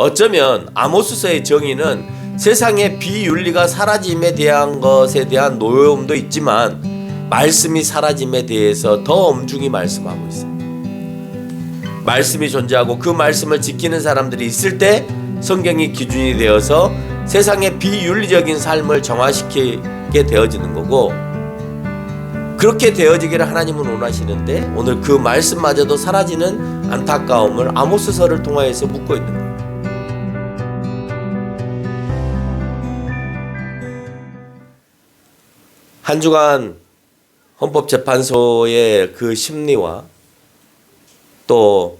어쩌면 아모스서의 정의는 세상의 비윤리가 사라짐에 대한 것에 대한 노여움도 있지만 말씀이 사라짐에 대해서 더 엄중히 말씀하고 있어요. 말씀이 존재하고 그 말씀을 지키는 사람들이 있을 때 성경이 기준이 되어서 세상의 비윤리적인 삶을 정화시키게 되어지는 거고, 그렇게 되어지기를 하나님은 원하시는데 오늘 그 말씀마저도 사라지는 안타까움을 아모스서를 통하여서 묻고 있는 거예요. 한 주간 헌법재판소의 그 심리와 또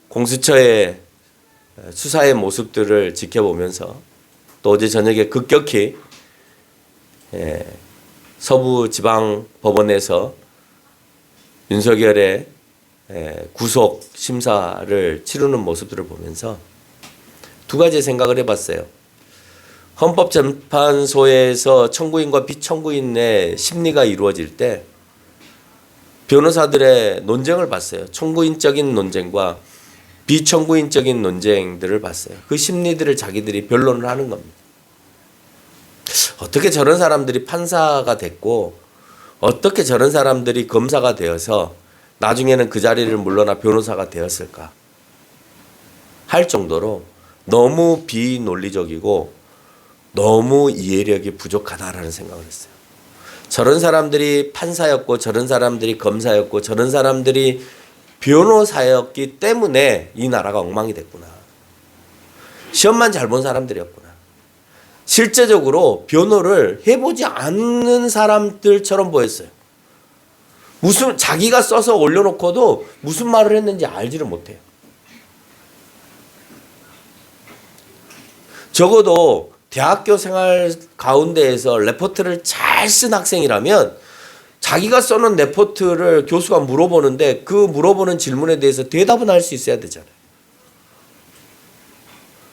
공수처의 수사의 모습들을 지켜보면서 또 어제 저녁에 급격히 서부지방법원에서 윤석열의 구속 심사를 치르는 모습들을 보면서 두 가지 생각을 해봤어요. 헌법재판소에서 청구인과 비청구인의 심리가 이루어질 때 변호사들의 논쟁을 봤어요. 청구인적인 논쟁과 비청구인적인 논쟁들을 봤어요. 그 심리들을 자기들이 변론을 하는 겁니다. 어떻게 저런 사람들이 판사가 됐고 어떻게 저런 사람들이 검사가 되어서 나중에는 그 자리를 물러나 변호사가 되었을까 할 정도로 너무 비논리적이고 너무 이해력이 부족하다라는 생각을 했어요. 저런 사람들이 판사였고 저런 사람들이 검사였고 저런 사람들이 변호사였기 때문에 이 나라가 엉망이 됐구나. 시험만 잘 본 사람들이었구나. 실제적으로 변호를 해보지 않는 사람들처럼 보였어요. 무슨 자기가 써서 올려놓고도 무슨 말을 했는지 알지를 못해요. 적어도 대학교 생활 가운데에서 레포트를 잘 쓴 학생이라면 자기가 써놓은 레포트를 교수가 물어보는데 그 물어보는 질문에 대해서 대답은 할 수 있어야 되잖아요.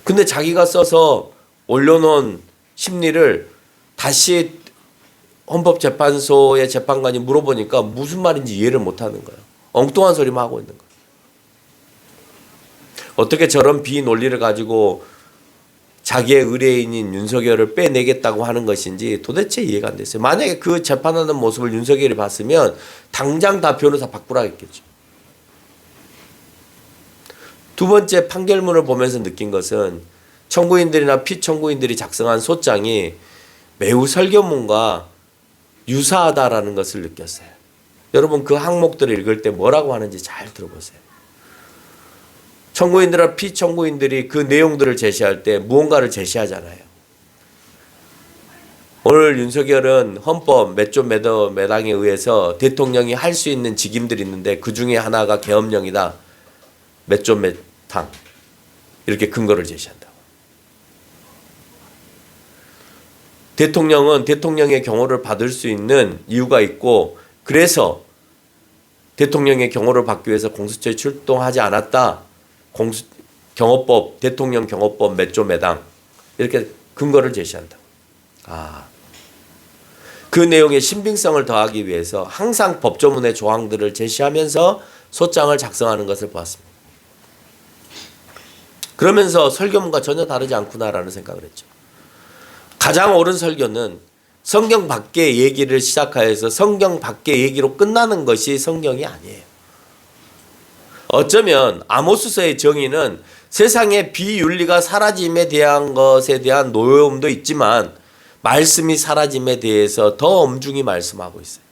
근데 자기가 써서 올려놓은 심리를 다시 헌법재판소의 재판관이 물어보니까 무슨 말인지 이해를 못하는 거예요. 엉뚱한 소리만 하고 있는 거예요. 어떻게 저런 비논리를 가지고 자기의 의뢰인인 윤석열을 빼내겠다고 하는 것인지 도대체 이해가 안 됐어요. 만약에 그 재판하는 모습을 윤석열이 봤으면 당장 다 변호사 바꾸라 했겠죠. 두 번째 판결문을 보면서 느낀 것은 청구인들이나 피청구인들이 작성한 소장이 매우 설교문과 유사하다라는 것을 느꼈어요. 여러분 그 항목들을 읽을 때 뭐라고 하는지 잘 들어보세요. 청구인들과 피청구인들이 그 내용들을 제시할 때 무언가를 제시하잖아요. 오늘 윤석열은 헌법 몇 조 몇 항에 의해서 대통령이 할 수 있는 직임들이 있는데 그 중에 하나가 계엄령이다. 몇 조 몇 항. 이렇게 근거를 제시한다고. 대통령은 대통령의 경호를 받을 수 있는 이유가 있고 그래서 대통령의 경호를 받기 위해서 공수처에 출동하지 않았다. 경호법, 대통령 경호법 몇 조 몇 항 이렇게 근거를 제시한다. 그 내용의 신빙성을 더하기 위해서 항상 법조문의 조항들을 제시하면서 소장을 작성하는 것을 보았습니다. 그러면서 설교문과 전혀 다르지 않구나라는 생각을 했죠. 가장 옳은 설교는 성경 밖의 얘기를 시작하여서 성경 밖의 얘기로 끝나는 것이 성경이 아니에요. 어쩌면 아모스서의 정의는 세상의 비윤리가 사라짐에 대한 것에 대한 노여움도 있지만 말씀이 사라짐에 대해서 더 엄중히 말씀하고 있어요.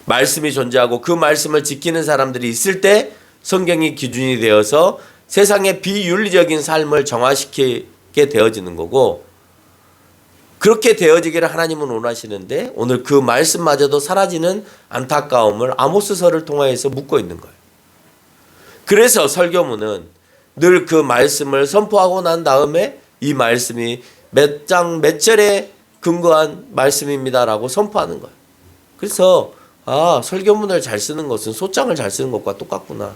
말씀이 존재하고 그 말씀을 지키는 사람들이 있을 때 성경이 기준이 되어서 세상의 비윤리적인 삶을 정화시키게 되어지는 거고, 그렇게 되어지기를 하나님은 원하시는데 오늘 그 말씀마저도 사라지는 안타까움을 아모스서를 통하여서 묻고 있는 거예요. 그래서 설교문은 늘 그 말씀을 선포하고 난 다음에 이 말씀이 몇 장 몇 절에 근거한 말씀입니다라고 선포하는 거예요. 그래서 설교문을 잘 쓰는 것은 소장을 잘 쓰는 것과 똑같구나.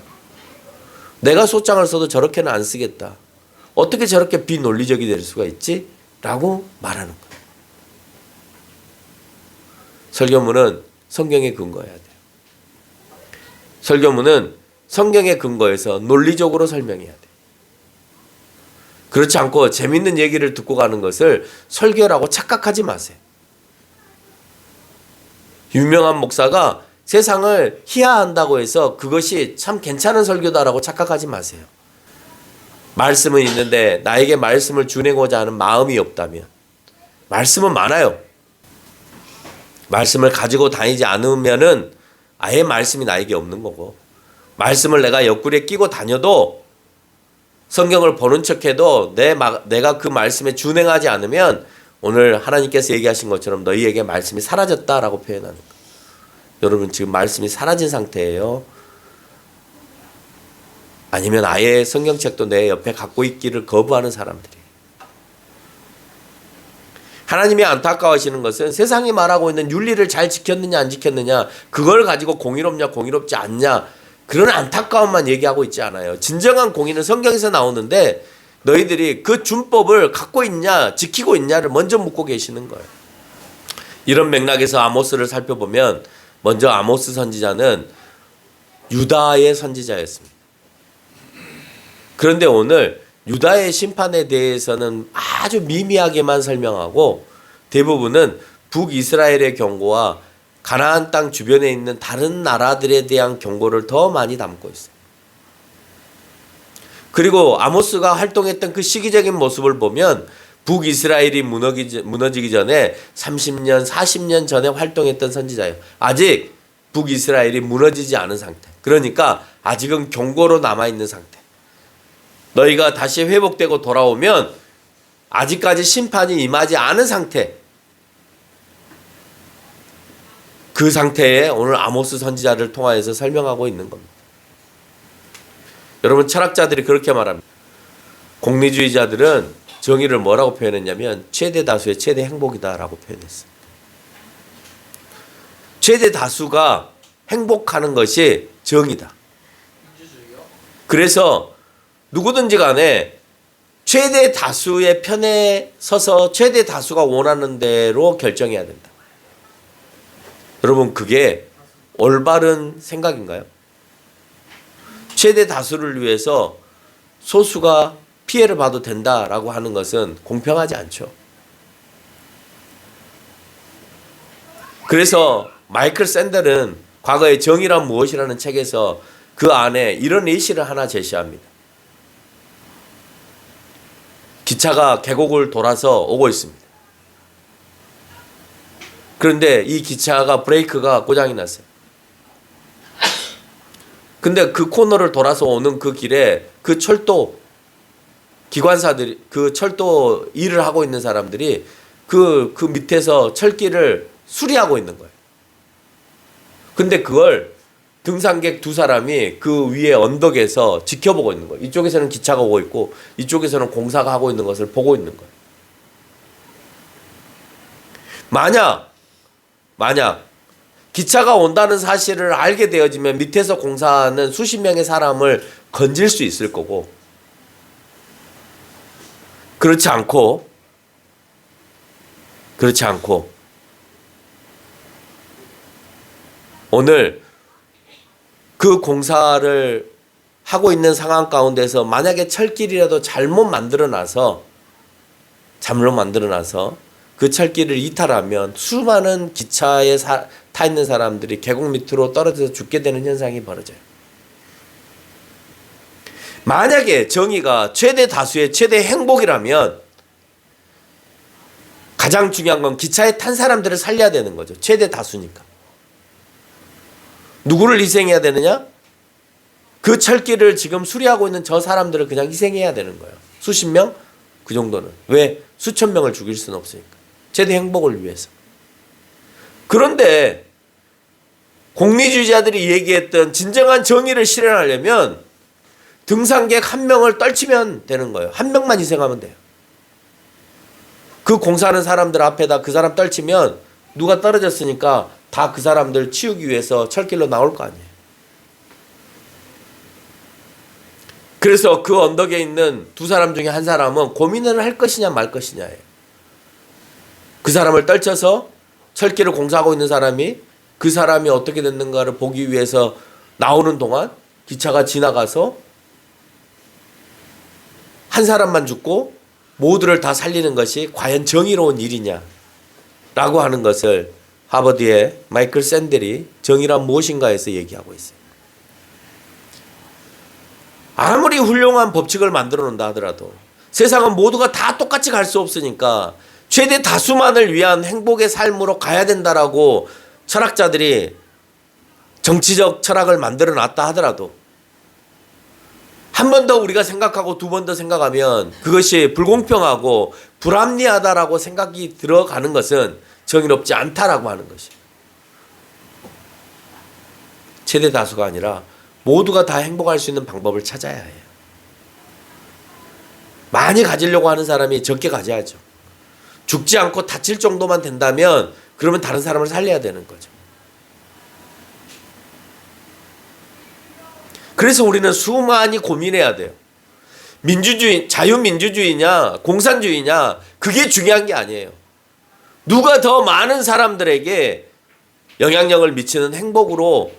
내가 소장을 써도 저렇게는 안 쓰겠다. 어떻게 저렇게 비논리적이 될 수가 있지? 라고 말하는 거예요. 설교문은 성경에 근거해야 돼요. 설교문은 성경에 근거해서 논리적으로 설명해야 돼. 그렇지 않고 재밌는 얘기를 듣고 가는 것을 설교라고 착각하지 마세요. 유명한 목사가 세상을 희화한다고 해서 그것이 참 괜찮은 설교다라고 착각하지 마세요. 말씀은 있는데 나에게 말씀을 주내고자 하는 마음이 없다면, 말씀은 많아요. 말씀을 가지고 다니지 않으면은 아예 말씀이 나에게 없는 거고, 말씀을 내가 옆구리에 끼고 다녀도 성경을 보는 척해도 내가 그 말씀에 준행하지 않으면 오늘 하나님께서 얘기하신 것처럼 너희에게 말씀이 사라졌다라고 표현하는 거예요. 여러분 지금 말씀이 사라진 상태예요? 아니면 아예 성경책도 내 옆에 갖고 있기를 거부하는 사람들이에요. 하나님이 안타까워하시는 것은 세상이 말하고 있는 윤리를 잘 지켰느냐 안 지켰느냐, 그걸 가지고 공의롭냐 공의롭지 않냐, 그런 안타까움만 얘기하고 있지 않아요. 진정한 공의는 성경에서 나오는데 너희들이 그 준법을 갖고 있냐 지키고 있냐를 먼저 묻고 계시는 거예요. 이런 맥락에서 아모스를 살펴보면 먼저 아모스 선지자는 유다의 선지자였습니다. 그런데 오늘 유다의 심판에 대해서는 아주 미미하게만 설명하고 대부분은 북이스라엘의 경고와 가나안 땅 주변에 있는 다른 나라들에 대한 경고를 더 많이 담고 있어요. 그리고 아모스가 활동했던 그 시기적인 모습을 보면 북이스라엘이 무너지기 전에 30년, 40년 전에 활동했던 선지자예요. 아직 북이스라엘이 무너지지 않은 상태. 그러니까 아직은 경고로 남아있는 상태. 너희가 다시 회복되고 돌아오면 아직까지 심판이 임하지 않은 상태. 그 상태에 오늘 아모스 선지자를 통하여서 설명하고 있는 겁니다. 여러분 철학자들이 그렇게 말합니다. 공리주의자들은 정의를 뭐라고 표현했냐면 최대 다수의 최대 행복이다라고 표현했어요. 최대 다수가 행복하는 것이 정의다. 그래서 누구든지 간에 최대 다수의 편에 서서 최대 다수가 원하는 대로 결정해야 된다. 여러분 그게 올바른 생각인가요? 최대 다수를 위해서 소수가 피해를 봐도 된다라고 하는 것은 공평하지 않죠. 그래서 마이클 샌델은 과거의 정의란 무엇이라는 책에서 그 안에 이런 예시를 하나 제시합니다. 기차가 계곡을 돌아서 오고 있습니다. 그런데 이 기차가 브레이크가 고장이 났어요. 근데 그 코너를 돌아서 오는 그 길에 그 철도 기관사들이, 그 철도 일을 하고 있는 사람들이 그 밑에서 철길을 수리하고 있는 거예요. 근데 그걸 등산객 두 사람이 그 위에 언덕에서 지켜보고 있는 거예요. 이쪽에서는 기차가 오고 있고 이쪽에서는 공사가 하고 있는 것을 보고 있는 거예요. 만약 기차가 온다는 사실을 알게 되어지면 밑에서 공사하는 수십 명의 사람을 건질 수 있을 거고, 그렇지 않고 오늘 그 공사를 하고 있는 상황 가운데서 만약에 철길이라도 잘못 만들어놔서 그 철길을 이탈하면 수많은 기차에 타 있는 사람들이 계곡 밑으로 떨어져서 죽게 되는 현상이 벌어져요. 만약에 정의가 최대 다수의 최대 행복이라면 가장 중요한 건 기차에 탄 사람들을 살려야 되는 거죠. 최대 다수니까. 누구를 희생해야 되느냐? 그 철길을 지금 수리하고 있는 저 사람들을 그냥 희생해야 되는 거예요. 수십 명? 그 정도는. 왜? 수천 명을 죽일 수는 없으니까. 최대 행복을 위해서. 그런데 공리주의자들이 얘기했던 진정한 정의를 실현하려면 등산객 한 명을 떨치면 되는 거예요. 한 명만 희생하면 돼요. 그 공사하는 사람들 앞에다 그 사람 떨치면 누가 떨어졌으니까 다 그 사람들 치우기 위해서 철길로 나올 거 아니에요. 그래서 그 언덕에 있는 두 사람 중에 한 사람은 고민을 할 것이냐 말 것이냐예요. 그 사람을 떨쳐서 철길을 공사하고 있는 사람이 그 사람이 어떻게 됐는가를 보기 위해서 나오는 동안 기차가 지나가서 한 사람만 죽고 모두를 다 살리는 것이 과연 정의로운 일이냐 라고 하는 것을 하버드의 마이클 샌델이 정의란 무엇인가에서 얘기하고 있어요. 아무리 훌륭한 법칙을 만들어 놓는다 하더라도 세상은 모두가 다 똑같이 갈 수 없으니까 최대 다수만을 위한 행복의 삶으로 가야 된다라고 철학자들이 정치적 철학을 만들어 놨다 하더라도 한 번 더 우리가 생각하고 두 번 더 생각하면 그것이 불공평하고 불합리하다라고 생각이 들어가는 것은 정의롭지 않다라고 하는 것이에요. 최대 다수가 아니라 모두가 다 행복할 수 있는 방법을 찾아야 해요. 많이 가지려고 하는 사람이 적게 가져야죠. 죽지 않고 다칠 정도만 된다면 그러면 다른 사람을 살려야 되는 거죠. 그래서 우리는 수많이 고민해야 돼요. 민주주의, 자유민주주의냐 공산주의냐 그게 중요한 게 아니에요. 누가 더 많은 사람들에게 영향력을 미치는 행복으로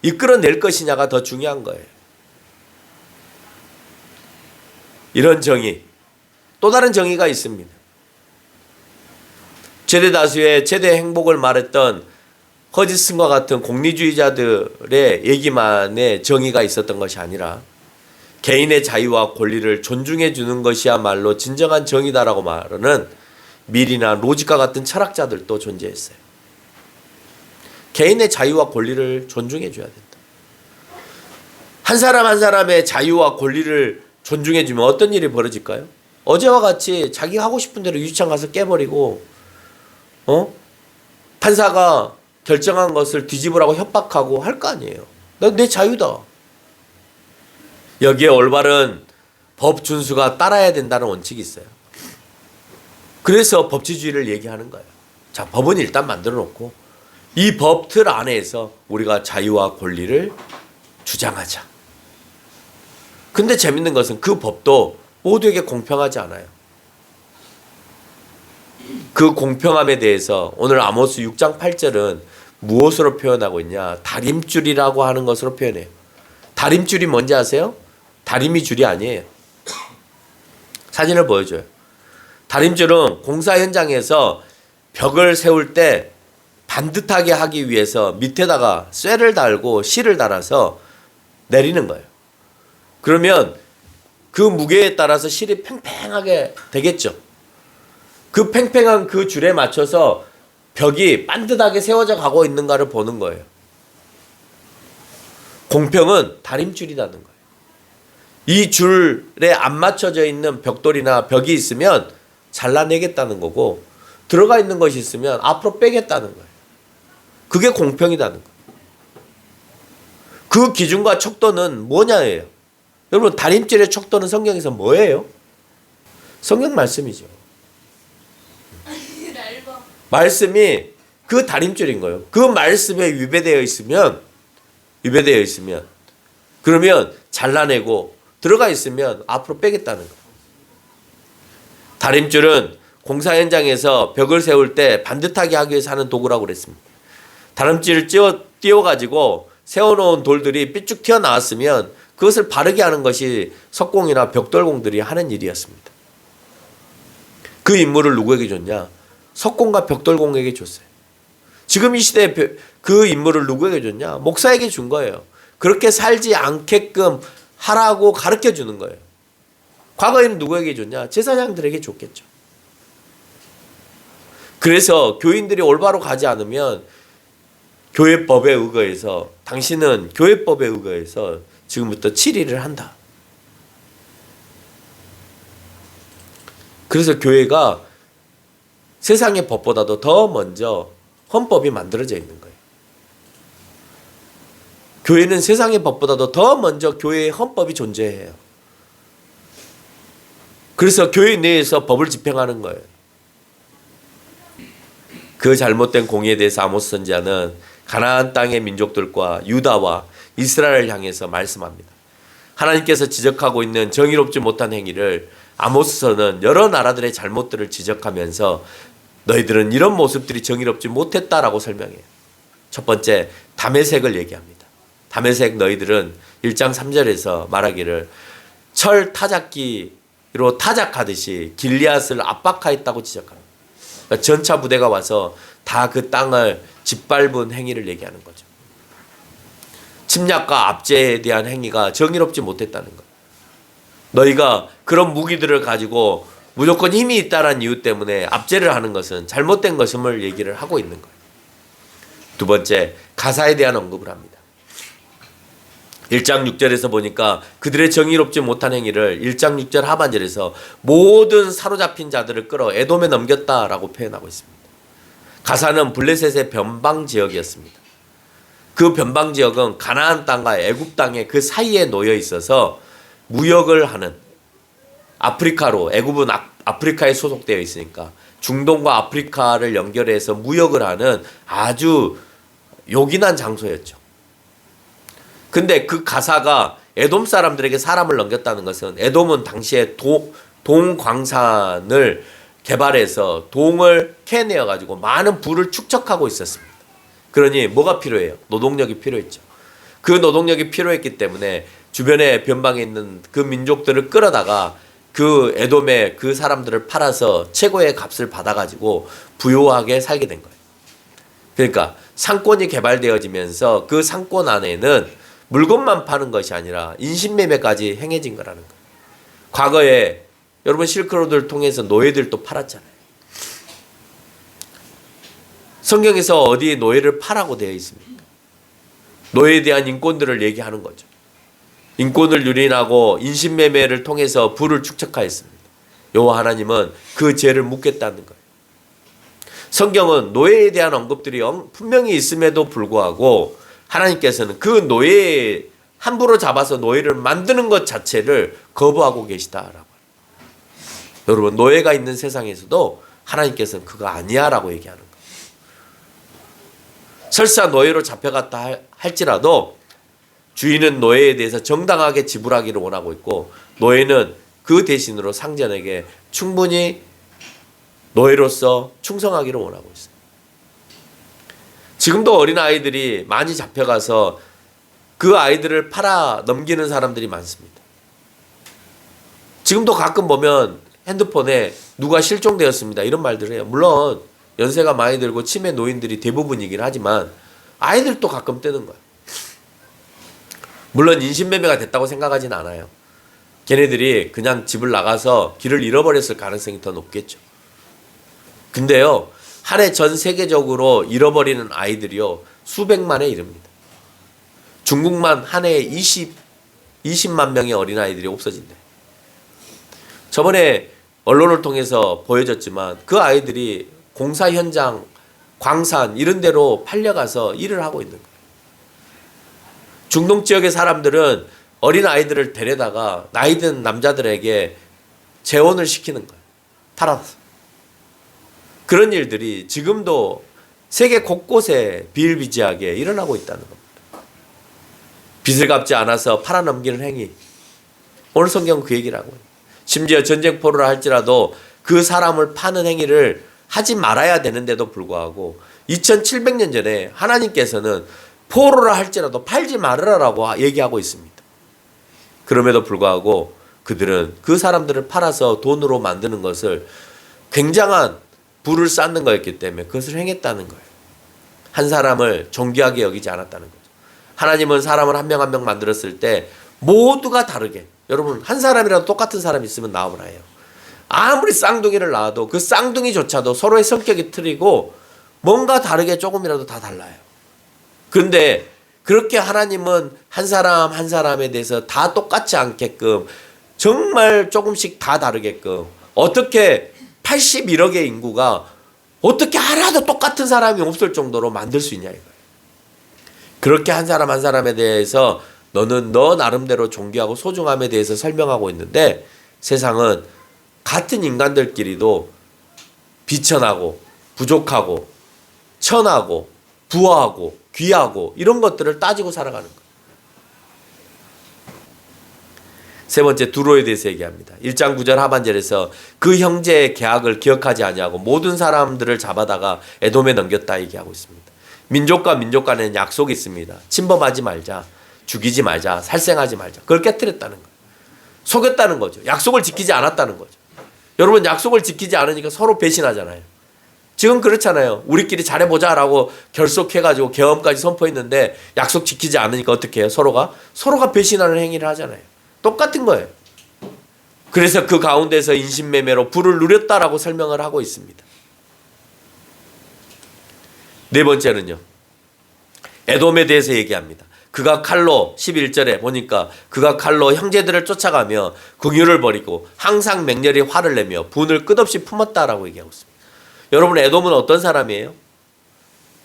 이끌어낼 것이냐가 더 중요한 거예요. 이런 정의, 또 다른 정의가 있습니다. 최대 다수의 최대 행복을 말했던 허지슨과 같은 공리주의자들의 얘기만의 정의가 있었던 것이 아니라 개인의 자유와 권리를 존중해 주는 것이야말로 진정한 정의다라고 말하는 밀이나 로직과 같은 철학자들도 존재했어요. 개인의 자유와 권리를 존중해 줘야 된다. 한 사람 한 사람의 자유와 권리를 존중해 주면 어떤 일이 벌어질까요? 어제와 같이 자기 하고 싶은 대로 유치장 가서 깨버리고 판사가 결정한 것을 뒤집으라고 협박하고 할 거 아니에요. 내 자유다. 여기에 올바른 법 준수가 따라야 된다는 원칙이 있어요. 그래서 법치주의를 얘기하는 거예요. 자, 법은 일단 만들어 놓고 이 법 틀 안에서 우리가 자유와 권리를 주장하자. 근데 재밌는 것은 그 법도 모두에게 공평하지 않아요. 그 공평함에 대해서 오늘 아모스 6장 8절은 무엇으로 표현하고 있냐? 다림줄이라고 하는 것으로 표현해요. 다림줄이 뭔지 아세요? 다림이 줄이 아니에요. 사진을 보여줘요. 다림줄은 공사 현장에서 벽을 세울 때 반듯하게 하기 위해서 밑에다가 쇠를 달고 실을 달아서 내리는 거예요. 그러면 그 무게에 따라서 실이 팽팽하게 되겠죠. 그 팽팽한 그 줄에 맞춰서 벽이 반듯하게 세워져 가고 있는가를 보는 거예요. 공평은 다림줄이라는 거예요. 이 줄에 안 맞춰져 있는 벽돌이나 벽이 있으면 잘라내겠다는 거고 들어가 있는 것이 있으면 앞으로 빼겠다는 거예요. 그게 공평이라는 거예요. 그 기준과 척도는 뭐냐예요. 여러분 다림줄의 척도는 성경에서 뭐예요? 성경 말씀이죠. 말씀이 그 다림줄인 거예요. 그 말씀에 위배되어 있으면 그러면 잘라내고 들어가 있으면 앞으로 빼겠다는 거예요. 다림줄은 공사 현장에서 벽을 세울 때 반듯하게 하기 위해서 하는 도구라고 그랬습니다. 다림줄을 띄워가지고 세워놓은 돌들이 삐쭉 튀어나왔으면 그것을 바르게 하는 것이 석공이나 벽돌공들이 하는 일이었습니다. 그 임무를 누구에게 줬냐? 석공과 벽돌공에게 줬어요. 지금 이 시대에 그 임무를 누구에게 줬냐? 목사에게 준 거예요. 그렇게 살지 않게끔 하라고 가르쳐 주는 거예요. 과거에는 누구에게 줬냐? 제사장들에게 줬겠죠. 그래서 교인들이 올바로 가지 않으면 교회법에 의거해서 당신은 교회법에 의거해서 지금부터 치리를 한다. 그래서 교회가 세상의 법보다도 더 먼저 헌법이 만들어져 있는 거예요. 교회는 세상의 법보다도 더 먼저 교회의 헌법이 존재해요. 그래서 교회 내에서 법을 집행하는 거예요. 그 잘못된 공의에 대해서 아모스 선지자는 가나안 땅의 민족들과 유다와 이스라엘을 향해서 말씀합니다. 하나님께서 지적하고 있는 정의롭지 못한 행위를 아모스서는 여러 나라들의 잘못들을 지적하면서 너희들은 이런 모습들이 정의롭지 못했다라고 설명해요. 첫 번째, 다메섹을 얘기합니다. 다메섹 너희들은 1장 3절에서 말하기를 철 타작기 이로 타작하듯이 길리앗을 압박하였다고 지적합니다. 그러니까 전차 부대가 와서 다 그 땅을 짓밟은 행위를 얘기하는 거죠. 침략과 압제에 대한 행위가 정의롭지 못했다는 것. 너희가 그런 무기들을 가지고 무조건 힘이 있다는 이유 때문에 압제를 하는 것은 잘못된 것임을 얘기를 하고 있는 거예요. 두 번째, 가사에 대한 언급을 합니다. 1장 6절에서 보니까 그들의 정의롭지 못한 행위를 1장 6절 하반절에서 모든 사로잡힌 자들을 끌어 에돔에 넘겼다라고 표현하고 있습니다. 가사는 블레셋의 변방 지역이었습니다. 그 변방 지역은 가나안 땅과 애굽 땅의 그 사이에 놓여 있어서 무역을 하는, 아프리카로, 애굽은 아프리카에 소속되어 있으니까 중동과 아프리카를 연결해서 무역을 하는 아주 요긴한 장소였죠. 근데 그 가사가 에돔 사람들에게 사람을 넘겼다는 것은 에돔은 당시에 동광산을 개발해서 동을 캐내어 가지고 많은 부를 축적하고 있었습니다. 그러니 뭐가 필요해요? 노동력이 필요했죠. 그 노동력이 필요했기 때문에 주변에 변방에 있는 그 민족들을 끌어다가 그 에돔에 그 사람들을 팔아서 최고의 값을 받아가지고 부유하게 살게 된 거예요. 그러니까 상권이 개발되어지면서 그 상권 안에는 물건만 파는 것이 아니라 인신매매까지 행해진 거라는 거예요. 과거에 여러분 실크로드를 통해서 노예들도 팔았잖아요. 성경에서 어디에 노예를 파라고 되어 있습니까? 노예에 대한 인권들을 얘기하는 거죠. 인권을 유린하고 인신매매를 통해서 부를 축적하였습니다. 여호와 하나님은 그 죄를 묻겠다는 거예요. 성경은 노예에 대한 언급들이 분명히 있음에도 불구하고 하나님께서는 그 노예 함부로 잡아서 노예를 만드는 것 자체를 거부하고 계시다라고. 여러분 노예가 있는 세상에서도 하나님께서는 그거 아니야라고 얘기하는 거예요. 설사 노예로 잡혀갔다 할지라도 주인은 노예에 대해서 정당하게 지불하기를 원하고 있고 노예는 그 대신으로 상전에게 충분히 노예로서 충성하기를 원하고 있어요. 지금도 어린아이들이 많이 잡혀가서 그 아이들을 팔아 넘기는 사람들이 많습니다. 지금도 가끔 보면 핸드폰에 누가 실종되었습니다 이런 말들을 해요. 물론 연세가 많이 들고 치매 노인들이 대부분이긴 하지만 아이들도 가끔 뜨는 거예요. 물론 인신매매가 됐다고 생각하진 않아요. 걔네들이 그냥 집을 나가서 길을 잃어버렸을 가능성이 더 높겠죠. 근데요, 한 해 전 세계적으로 잃어버리는 아이들이요, 수백만에 이릅니다. 중국만 한 해에 20만 명의 어린아이들이 없어진대. 저번에 언론을 통해서 보여졌지만 그 아이들이 공사 현장, 광산 이런 데로 팔려가서 일을 하고 있는 거예요. 중동 지역의 사람들은 어린아이들을 데려다가 나이 든 남자들에게 재혼을 시키는 거예요. 팔아서. 그런 일들이 지금도 세계 곳곳에 비일비재하게 일어나고 있다는 겁니다. 빚을 갚지 않아서 팔아넘기는 행위. 오늘 성경은 그 얘기를 하고 있어요. 심지어 전쟁포로를 할지라도 그 사람을 파는 행위를 하지 말아야 되는데도 불구하고 2700년 전에 하나님께서는 포로를 할지라도 팔지 말으라라고 얘기하고 있습니다. 그럼에도 불구하고 그들은 그 사람들을 팔아서 돈으로 만드는 것을 굉장한 부를 쌓는 거였기 때문에 그것을 행했다는 거예요. 한 사람을 존귀하게 여기지 않았다는 거죠. 하나님은 사람을 한 명 한 명 만들었을 때 모두가 다르게, 여러분 한 사람이라도 똑같은 사람이 있으면 나오나 해요. 아무리 쌍둥이를 낳아도 그 쌍둥이조차도 서로의 성격이 틀리고 뭔가 다르게 조금이라도 다 달라요. 그런데 그렇게 하나님은 한 사람 한 사람에 대해서 다 똑같지 않게끔 정말 조금씩 다 다르게끔, 어떻게 81억의 인구가 어떻게 하나도 똑같은 사람이 없을 정도로 만들 수 있냐 이거예요. 그렇게 한 사람 한 사람에 대해서 너는 너 나름대로 존귀하고 소중함에 대해서 설명하고 있는데 세상은 같은 인간들끼리도 비천하고 부족하고 천하고 부하고 귀하고 이런 것들을 따지고 살아가는 거예요. 세 번째, 두로에 대해서 얘기합니다. 1장 9절 하반절에서 그 형제의 계약을 기억하지 아니하고 모든 사람들을 잡아다가 에돔에 넘겼다 얘기하고 있습니다. 민족과 민족 간에는 약속이 있습니다. 침범하지 말자, 죽이지 말자, 살생하지 말자. 그걸 깨뜨렸다는 거예요. 속였다는 거죠. 약속을 지키지 않았다는 거죠. 여러분 약속을 지키지 않으니까 서로 배신하잖아요. 지금 그렇잖아요. 우리끼리 잘해보자라고 결속해가지고 계엄까지 선포했는데 약속 지키지 않으니까 어떻게 해요? 서로가 배신하는 행위를 하잖아요. 똑같은 거예요. 그래서 그 가운데서 인신매매로 부를 누렸다라고 설명을 하고 있습니다. 네 번째는요. 에돔에 대해서 얘기합니다. 그가 칼로 11절에 보니까 그가 칼로 형제들을 쫓아가며 긍휼을 버리고 항상 맹렬히 화를 내며 분을 끝없이 품었다라고 얘기하고 있습니다. 여러분 에돔은 어떤 사람이에요?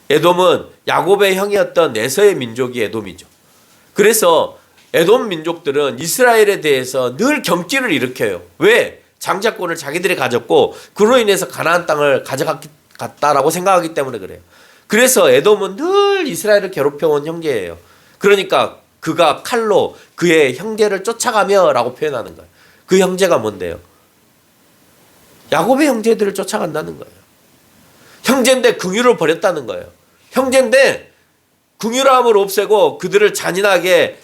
에돔은 야곱의 형이었던 에서의 민족이 에돔이죠. 그래서 에돔 민족들은 이스라엘에 대해서 늘 경기를 일으켜요. 왜? 장자권을 자기들이 가졌고 그로 인해서 가나안 땅을 가져갔다라고 생각하기 때문에 그래요. 그래서 에돔은 늘 이스라엘을 괴롭혀온 형제예요. 그러니까 그가 칼로 그의 형제를 쫓아가며 라고 표현하는 거예요. 그 형제가 뭔데요? 야곱의 형제들을 쫓아간다는 거예요. 형제인데 긍휼을 버렸다는 거예요. 형제인데 긍휼함을 없애고 그들을 잔인하게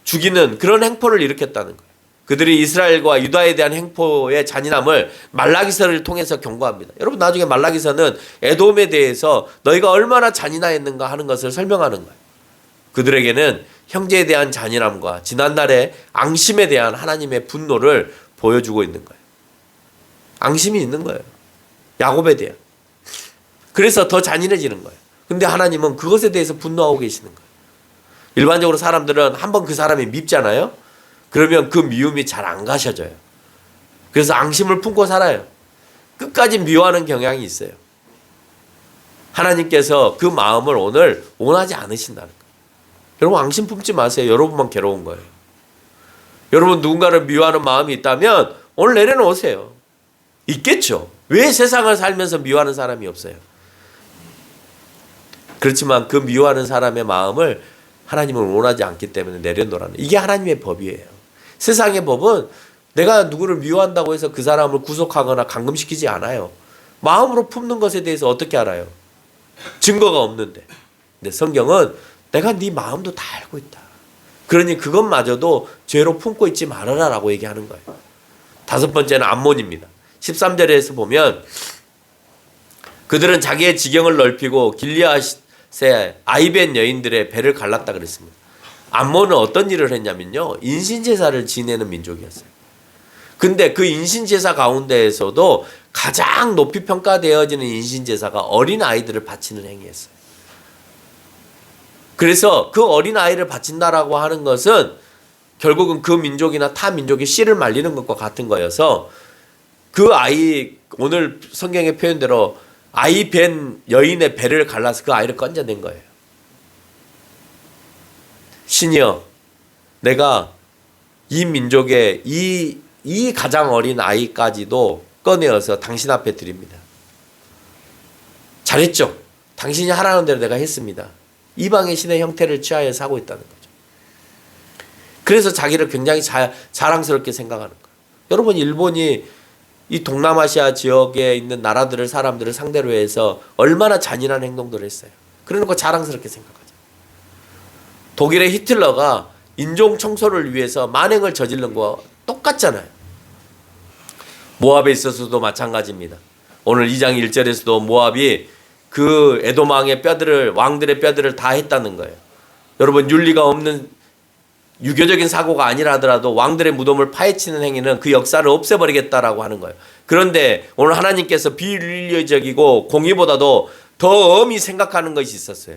죽이는 그런 행포를 일으켰다는 거예요. 그들이 이스라엘과 유다에 대한 행포의 잔인함을 말라기서를 통해서 경고합니다. 여러분 나중에 말라기서는 에돔에 대해서 너희가 얼마나 잔인하였는가 하는 것을 설명하는 거예요. 그들에게는 형제에 대한 잔인함과 지난날의 앙심에 대한 하나님의 분노를 보여주고 있는 거예요. 앙심이 있는 거예요. 야곱에 대한. 그래서 더 잔인해지는 거예요. 근데 하나님은 그것에 대해서 분노하고 계시는 거예요. 일반적으로 사람들은 한번 그 사람이 밉잖아요. 그러면 그 미움이 잘 안 가셔져요. 그래서 앙심을 품고 살아요. 끝까지 미워하는 경향이 있어요. 하나님께서 그 마음을 오늘 원하지 않으신다는 거예요. 여러분 앙심 품지 마세요. 여러분만 괴로운 거예요. 여러분 누군가를 미워하는 마음이 있다면 오늘 내려놓으세요. 있겠죠. 왜 세상을 살면서 미워하는 사람이 없어요? 그렇지만 그 미워하는 사람의 마음을 하나님은 원하지 않기 때문에 내려놓으라는 이게 하나님의 법이에요. 세상의 법은 내가 누구를 미워한다고 해서 그 사람을 구속하거나 감금시키지 않아요. 마음으로 품는 것에 대해서 어떻게 알아요? 증거가 없는데. 근데 성경은 내가 네 마음도 다 알고 있다. 그러니 그것마저도 죄로 품고 있지 말아라 라고 얘기하는 거예요. 다섯 번째는 암몬입니다. 13절에서 보면 그들은 자기의 지경을 넓히고 길리앗의 아이벤 여인들의 배를 갈랐다 그랬습니다. 암몬은 어떤 일을 했냐면요. 인신제사를 지내는 민족이었어요. 근데 그 인신제사 가운데에서도 가장 높이 평가되어지는 인신제사가 어린 아이들을 바치는 행위였어요. 그래서 그 어린 아이를 바친다라고 하는 것은 결국은 그 민족이나 타 민족의 씨를 말리는 것과 같은 거여서 그 아이 오늘 성경의 표현대로 아이 벤 여인의 배를 갈라서 그 아이를 건져낸 거예요. 신이여 내가 이 민족의 이 가장 어린 아이까지도 꺼내어서 당신 앞에 드립니다. 잘했죠? 당신이 하라는 대로 내가 했습니다. 이방의 신의 형태를 취하여서 하고 있다는 거죠. 그래서 자기를 굉장히 자랑스럽게 생각하는 거예요. 여러분 일본이 이 동남아시아 지역에 있는 나라들을 사람들을 상대로 해서 얼마나 잔인한 행동들을 했어요. 그러니까 자랑스럽게 생각하죠. 독일의 히틀러가 인종 청소를 위해서 만행을 저지른 거와 똑같잖아요. 모압에 있어서도 마찬가지입니다. 오늘 2장 1절에서도 모압이 그 에돔 왕의 왕들의 뼈들을 다 했다는 거예요. 여러분 윤리가 없는 유교적인 사고가 아니라 하더라도 왕들의 무덤을 파헤치는 행위는 그 역사를 없애버리겠다라고 하는 거예요. 그런데 오늘 하나님께서 비윤리적이고 공의보다도 더 엄히 생각하는 것이 있었어요.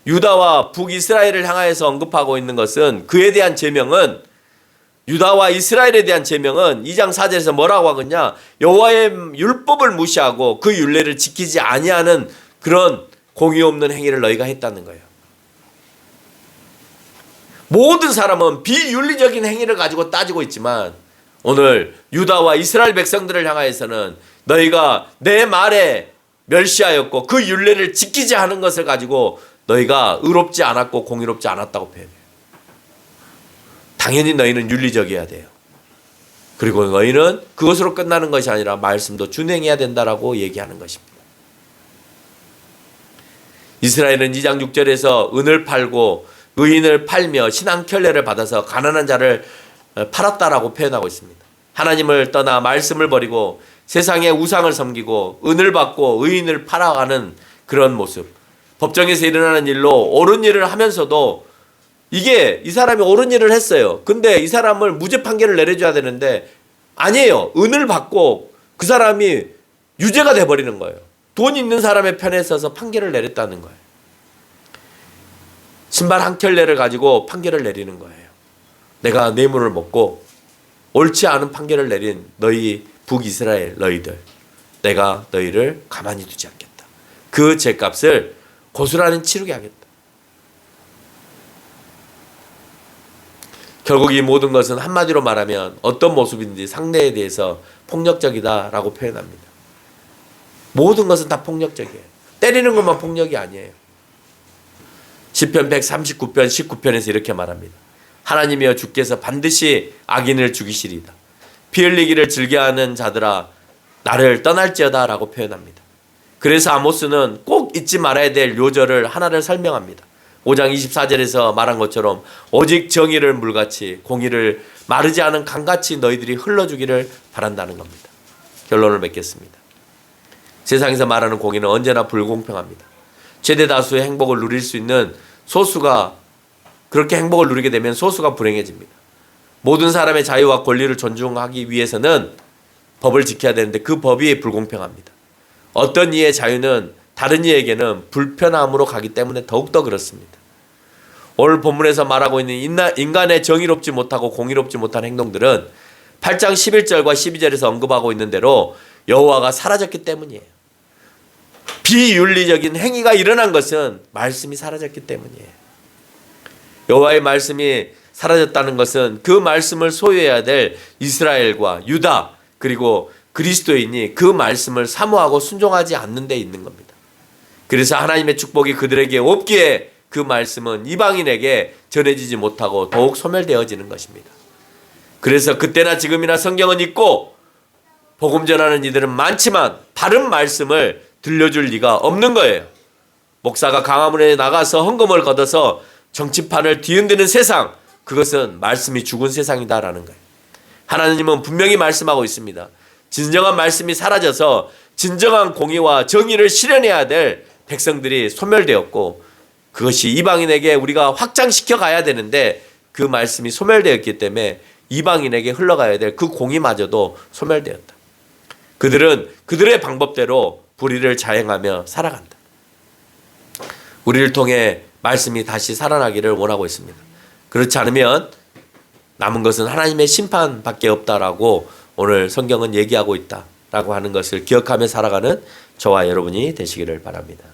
유다와 북이스라엘을 향하여서 언급하고 있는 것은 그에 대한 제명은 유다와 이스라엘에 대한 제명은 2장 4절에서 뭐라고 하겠냐? 여호와의 율법을 무시하고 그 율례를 지키지 아니하는 그런 공의 없는 행위를 너희가 했다는 거예요. 모든 사람은 비윤리적인 행위를 가지고 따지고 있지만 오늘 유다와 이스라엘 백성들을 향하여서는 너희가 내 말에 멸시하였고 그 율례를 지키지 않은 것을 가지고 너희가 의롭지 않았고 공의롭지 않았다고 표현해요. 당연히 너희는 윤리적이어야 돼요. 그리고 너희는 그것으로 끝나는 것이 아니라 말씀도 준행해야 된다라고 얘기하는 것입니다. 이스라엘은 2장 6절에서 은을 팔고 의인을 팔며 신앙 켤레를 받아서 가난한 자를 팔았다라고 표현하고 있습니다. 하나님을 떠나 말씀을 버리고 세상의 우상을 섬기고 은을 받고 의인을 팔아가는 그런 모습. 법정에서 일어나는 일로 옳은 일을 하면서도 이게 이 사람이 옳은 일을 했어요. 근데 이 사람을 무죄 판결을 내려줘야 되는데 아니에요. 은을 받고 그 사람이 유죄가 돼버리는 거예요. 돈 있는 사람의 편에 서서 판결을 내렸다는 거예요. 신발 한 켤레를 가지고 판결을 내리는 거예요. 내가 뇌물을 먹고 옳지 않은 판결을 내린 너희 북이스라엘 너희들, 내가 너희를 가만히 두지 않겠다. 그 죄값을 고스란히 치르게 하겠다. 결국 이 모든 것은 한마디로 말하면 어떤 모습인지 상대에 대해서 폭력적이다라고 표현합니다. 모든 것은 다 폭력적이에요. 때리는 것만 폭력이 아니에요. 시편 139편 19편에서 이렇게 말합니다. 하나님이여 주께서 반드시 악인을 죽이시리이다. 피 흘리기를 즐겨하는 자들아 나를 떠날지어다 라고 표현합니다. 그래서 아모스는 꼭 잊지 말아야 될 요절을 하나를 설명합니다. 5장 24절에서 말한 것처럼 오직 정의를 물같이 공의를 마르지 않은 강같이 너희들이 흘러주기를 바란다는 겁니다. 결론을 맺겠습니다. 세상에서 말하는 공의는 언제나 불공평합니다. 최대 다수의 행복을 누릴 수 있는 소수가 그렇게 행복을 누리게 되면 소수가 불행해집니다. 모든 사람의 자유와 권리를 존중하기 위해서는 법을 지켜야 되는데 그 법이 불공평합니다. 어떤 이의 자유는 다른 이에게는 불편함으로 가기 때문에 더욱더 그렇습니다. 오늘 본문에서 말하고 있는 인간의 정의롭지 못하고 공의롭지 못한 행동들은 8장 11절과 12절에서 언급하고 있는 대로 여호와가 사라졌기 때문이에요. 비윤리적인 행위가 일어난 것은 말씀이 사라졌기 때문이에요. 여호와의 말씀이 사라졌다는 것은 그 말씀을 소유해야 될 이스라엘과 유다 그리고 그리스도인이 그 말씀을 사모하고 순종하지 않는 데 있는 겁니다. 그래서 하나님의 축복이 그들에게 없기에 그 말씀은 이방인에게 전해지지 못하고 더욱 소멸되어지는 것입니다. 그래서 그때나 지금이나 성경은 있고 복음 전하는 이들은 많지만 바른 말씀을 들려줄 리가 없는 거예요. 목사가 강화문에 나가서 헌금을 걷어서 정치판을 뒤흔드는 세상, 그것은 말씀이 죽은 세상이다라는 거예요. 하나님은 분명히 말씀하고 있습니다. 진정한 말씀이 사라져서 진정한 공의와 정의를 실현해야 될 백성들이 소멸되었고 그것이 이방인에게 우리가 확장시켜 가야 되는데 그 말씀이 소멸되었기 때문에 이방인에게 흘러가야 될 그 공의마저도 소멸되었다. 그들은 그들의 방법대로 불의를 자행하며 살아간다. 우리를 통해 말씀이 다시 살아나기를 원하고 있습니다. 그렇지 않으면 남은 것은 하나님의 심판밖에 없다라고 오늘 성경은 얘기하고 있다라고 하는 것을 기억하며 살아가는 저와 여러분이 되시기를 바랍니다.